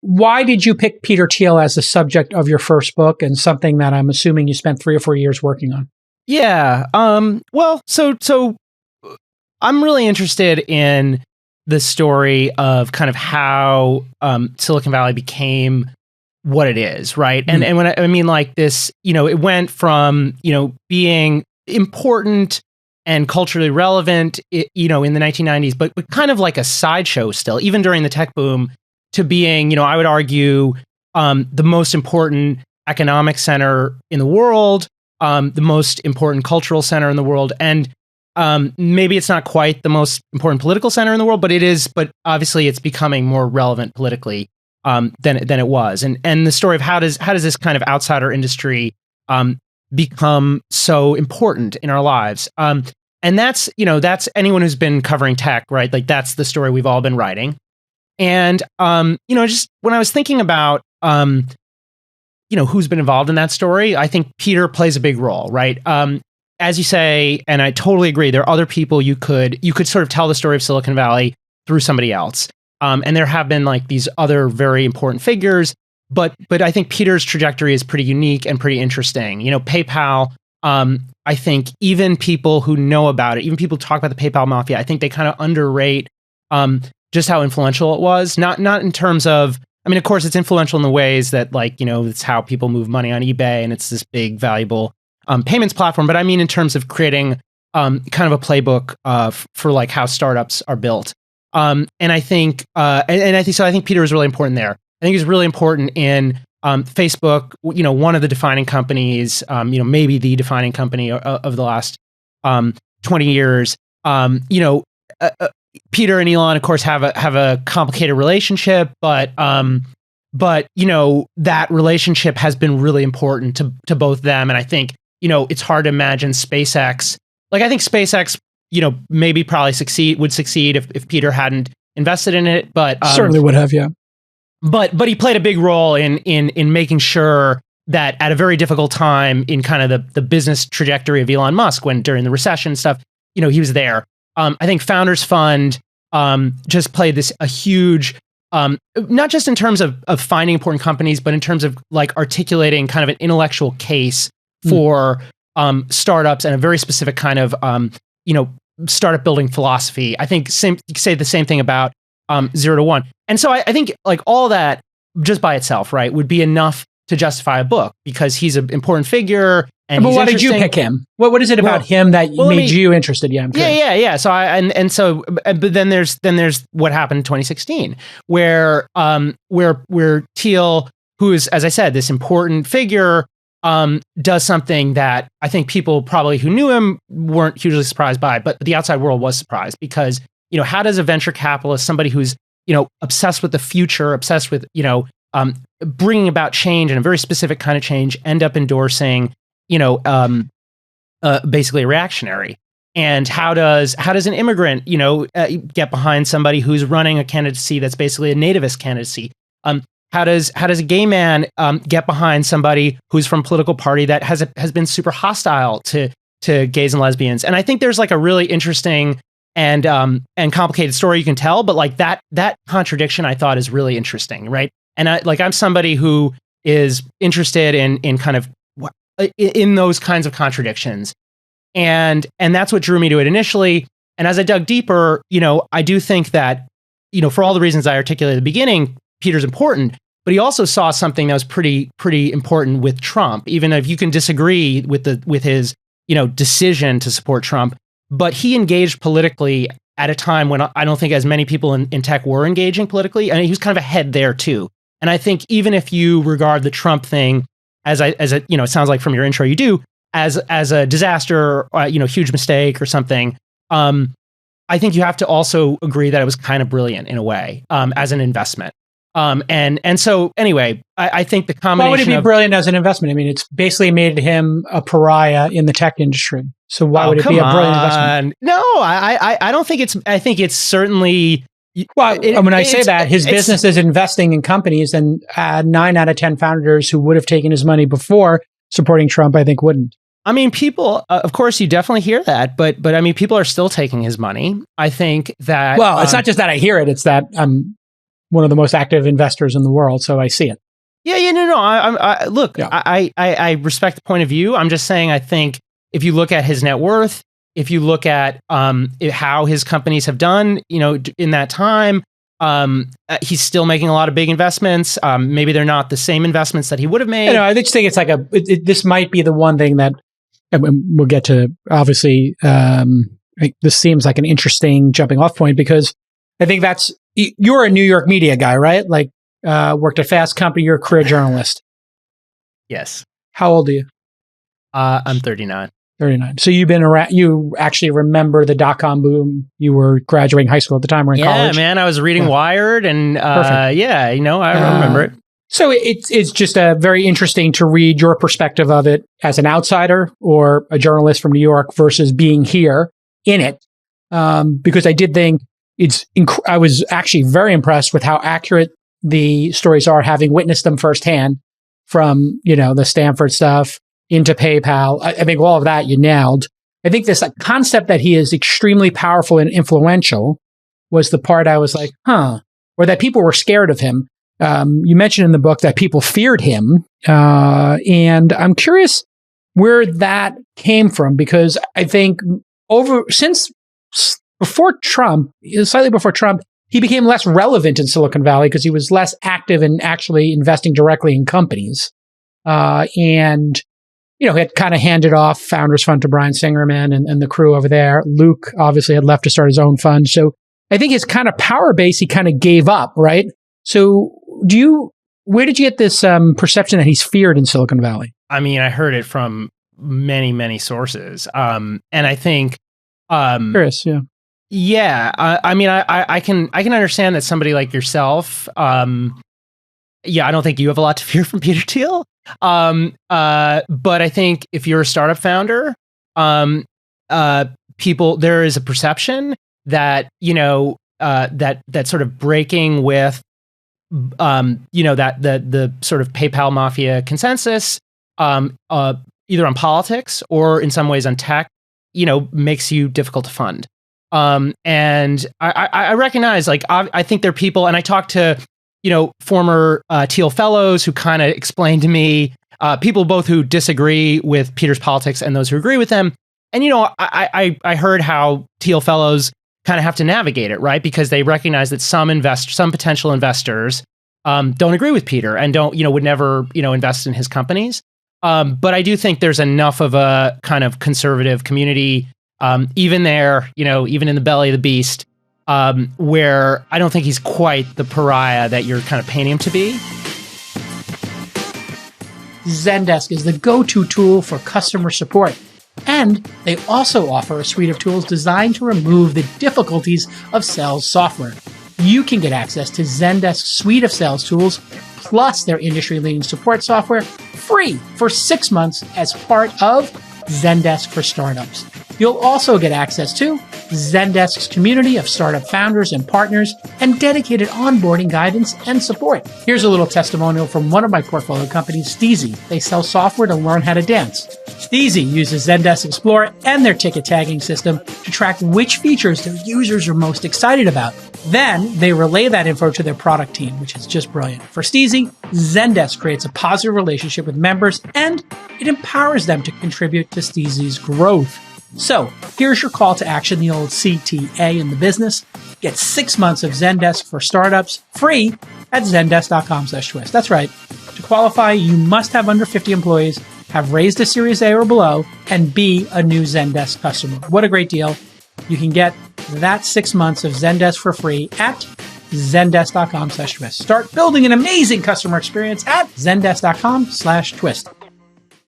why did you pick Peter Thiel as the subject of your first book and something that I'm assuming you spent 3 or 4 years working on? Yeah. Well, so I'm really interested in the story of kind of how Silicon Valley became what it is, right? And when I mean like this, it went from, being important and culturally relevant, in the 1990s, but kind of like a sideshow still, even during the tech boom, to being, I would argue, the most important economic center in the world, the most important cultural center in the world, and maybe it's not quite the most important political center in the world, but it is. But obviously, it's becoming more relevant politically than it was. And the story of how does this kind of outsider industry become so important in our lives? And that's anyone who's been covering tech, right? Like that's the story we've all been writing. And just when I was thinking about who's been involved in that story, I think Peter plays a big role, right? As you say, and I totally agree, there are other people you could sort of tell the story of Silicon Valley through somebody else. And there have been like these other very important figures, but I think Peter's trajectory is pretty unique and pretty interesting. PayPal, I think even people who know about it, even people who talk about the PayPal mafia, I think they kind of underrate just how influential it was. Not in terms of, I mean, of course, it's influential in the ways that it's how people move money on eBay and it's this big, valuable payments platform. But I mean, in terms of creating kind of a playbook for like how startups are built. And I think, I think Peter was really important there. I think he's really important in Facebook, one of the defining companies, maybe the defining company of the last 20 years. Peter and Elon, of course, have a complicated relationship, but that relationship has been really important to both them. And I think, it's hard to imagine SpaceX. Like, I think SpaceX, maybe probably would succeed if Peter hadn't invested in it. But certainly would have, yeah. But he played a big role in making sure that at a very difficult time in kind of the business trajectory of Elon Musk, when during the recession stuff, he was there. I think Founders Fund just played a huge, not just in terms of finding important companies, but in terms of like articulating kind of an intellectual case for startups and a very specific kind of startup building philosophy. I think you could say the same thing about 0 to 1. And so I think like all that just by itself, right, would be enough to justify a book because he's an important figure. And but why did you pick him? What is it about him that made you interested? Yeah, yeah. So but then there's what happened in 2016, where Thiel, who is, as I said, this important figure, does something that I think people probably who knew him weren't hugely surprised by, but the outside world was surprised because how does a venture capitalist, somebody who's obsessed with the future, obsessed with bringing about change and a very specific kind of change, end up endorsing basically a reactionary? And how does an immigrant, get behind somebody who's running a candidacy that's basically a nativist candidacy? How does a gay man get behind somebody who's from a political party that has been super hostile to gays and lesbians? And I think there's like a really interesting and complicated story you can tell, but like that contradiction I thought is really interesting, right? And I'm somebody who is interested in kind of in those kinds of contradictions. And that's what drew me to it initially. And as I dug deeper, I do think that, for all the reasons I articulated at the beginning, Peter's important, but he also saw something that was pretty important with Trump, even if you can disagree with his, decision to support Trump. But he engaged politically at a time when I don't think as many people in tech were engaging politically. And he was kind of ahead there too. And I think even if you regard the Trump thing as a it sounds like from your intro you do, as a disaster, huge mistake or something, I think you have to also agree that it was kind of brilliant in a way, as an investment. And so anyway, I think the combination. Why would it be brilliant as an investment? I mean, it's basically made him a pariah in the tech industry. So why would it be a brilliant investment? No, I don't think it's. I think it's certainly. Well, when I say that, his business is investing in companies, and 9 out of 10 founders who would have taken his money before supporting Trump, I think, wouldn't. I mean, people, of course, you definitely hear that, but I mean, people are still taking his money. I think that. Well, it's not just that I hear it; it's that I'm one of the most active investors in the world. So I see it. Yeah, no. I respect the point of view. I'm just saying, I think if you look at his net worth, if you look at how his companies have done, in that time, he's still making a lot of big investments. Maybe they're not the same investments that he would have made. I just think it's like this might be the one thing that, and we'll get to, obviously, this seems like an interesting jumping off point, because I think you're a New York media guy, right? Like, worked at a fast company, you're a career journalist. Yes. How old are you? I'm 39. 39. So you've been around, you actually remember the dot-com boom. You were graduating high school at the time, or in college? Yeah, man, I was reading Wired, and I remember it. So it's just very interesting to read your perspective of it as an outsider or a journalist from New York versus being here in it. Because I did think I was actually very impressed with how accurate the stories are, having witnessed them firsthand, from, the Stanford stuff into PayPal. I think all of that you nailed. I think this concept that he is extremely powerful and influential was the part I was like, or that people were scared of him. You mentioned in the book that people feared him. And I'm curious where that came from, because I think slightly before Trump, he became less relevant in Silicon Valley because he was less active in actually investing directly in companies. And he had kind of handed off Founders Fund to Brian Singerman and the crew over there. Luke obviously had left to start his own fund. So I think his kind of power base, he kind of gave up, right? So where did you get this perception that he's feared in Silicon Valley? I mean, I heard it from many, many sources. And I think, curious, yeah. Yeah. I can understand that somebody like yourself, I don't think you have a lot to fear from Peter Thiel. But I think if you're a startup founder, there is a perception that, that sort of breaking with, that the sort of PayPal mafia consensus, either on politics or in some ways on tech, makes you difficult to fund. And I recognize, I think there are people, and I talked to, former Thiel fellows who kind of explained to me, people both who disagree with Peter's politics and those who agree with them. And, I heard how Thiel fellows kind of have to navigate it, right? Because they recognize that some potential investors don't agree with Peter and would never, invest in his companies. But I do think there's enough of a kind of conservative community, even there, even in the belly of the beast, where I don't think he's quite the pariah that you're kind of painting him to be. Zendesk is the go-to tool for customer support. And they also offer a suite of tools designed to remove the difficulties of sales software. You can get access to Zendesk's suite of sales tools, plus their industry-leading support software, free for 6 months as part of Zendesk for Startups. You'll also get access to Zendesk's community of startup founders and partners and dedicated onboarding guidance and support. Here's a little testimonial from one of my portfolio companies, Steezy. They sell software to learn how to dance. Steezy uses Zendesk Explorer and their ticket tagging system to track which features their users are most excited about. Then they relay that info to their product team, which is just brilliant. For Steezy, Zendesk creates a positive relationship with members and it empowers them to contribute to Steezy's growth. So here's your call to action, the old CTA in the business. Get 6 months of Zendesk for Startups free at zendesk.com/twist. That's right. To qualify, you must have under 50 employees, have raised a Series A or below, and be a new Zendesk customer. What a great deal. You can get that 6 months of Zendesk for free at zendesk.com/twist. Start building an amazing customer experience at zendesk.com/twist.